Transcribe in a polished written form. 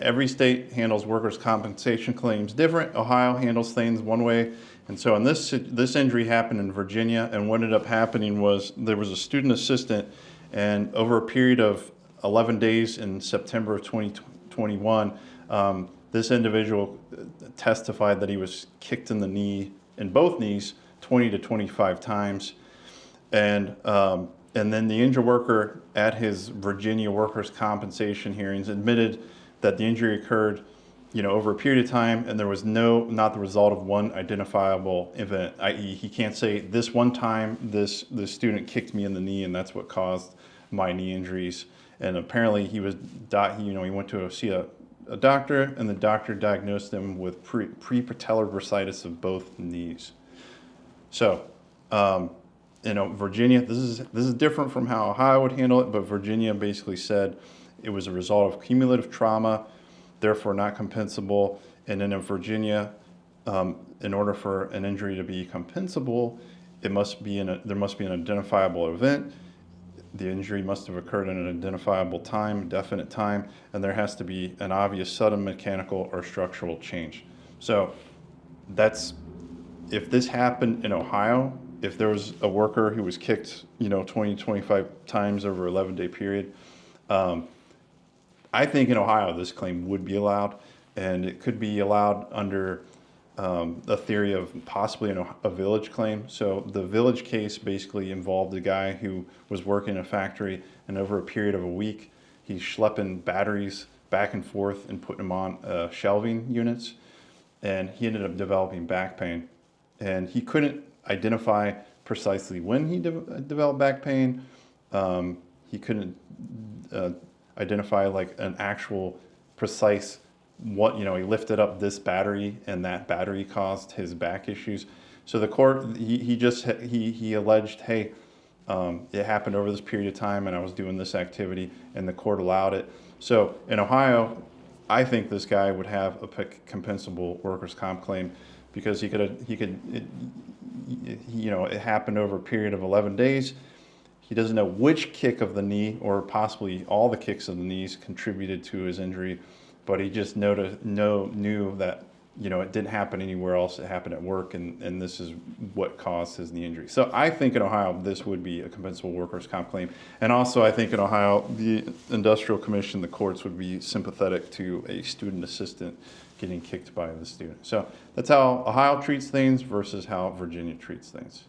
every state handles workers' compensation claims different. Ohio handles things one way. And so in this injury happened in Virginia, and what ended up happening was there was a student assistant, and over a period of 11 days in September of 2021, this individual testified that he was kicked in the knee, in both knees, 20 to 25 times. And then the injured worker at his Virginia workers' compensation hearings admitted that the injury occurred, over a period of time, and there was not the result of one identifiable event, i.e. he can't say this one time this student kicked me in the knee and that's what caused my knee injuries. And apparently he went to see a doctor, and the doctor diagnosed him with prepatellar bursitis of both knees. So, Virginia, this is different from how Ohio would handle it, but Virginia basically said it was a result of cumulative trauma, therefore not compensable. And then in Virginia, in order for an injury to be compensable, there must be an identifiable event. The injury must have occurred in an identifiable time, definite time, and there has to be an obvious sudden mechanical or structural change. So if this happened in Ohio, if there was a worker who was kicked, 20, 25 times over an 11-day period, I think in Ohio this claim would be allowed, and it could be allowed under a theory of possibly a village claim. So the village case basically involved a guy who was working in a factory, and over a period of a week, he's schlepping batteries back and forth and putting them on shelving units, and he ended up developing back pain. And he couldn't identify precisely when he developed back pain. He couldn't identify like an actual precise he lifted up this battery and that battery caused his back issues. So the court, he alleged, hey, it happened over this period of time and I was doing this activity, and the court allowed it. So in Ohio, I think this guy would have a compensable workers' comp claim, because it happened over a period of 11 days. He doesn't know which kick of the knee, or possibly all the kicks of the knees, contributed to his injury, but he just knew that it didn't happen anywhere else. It happened at work, and this is what caused his knee injury. So I think in Ohio this would be a compensable workers' comp claim, and also I think in Ohio the Industrial Commission, the courts, would be sympathetic to a student assistant getting kicked by the student. So that's how Ohio treats things versus how Virginia treats things.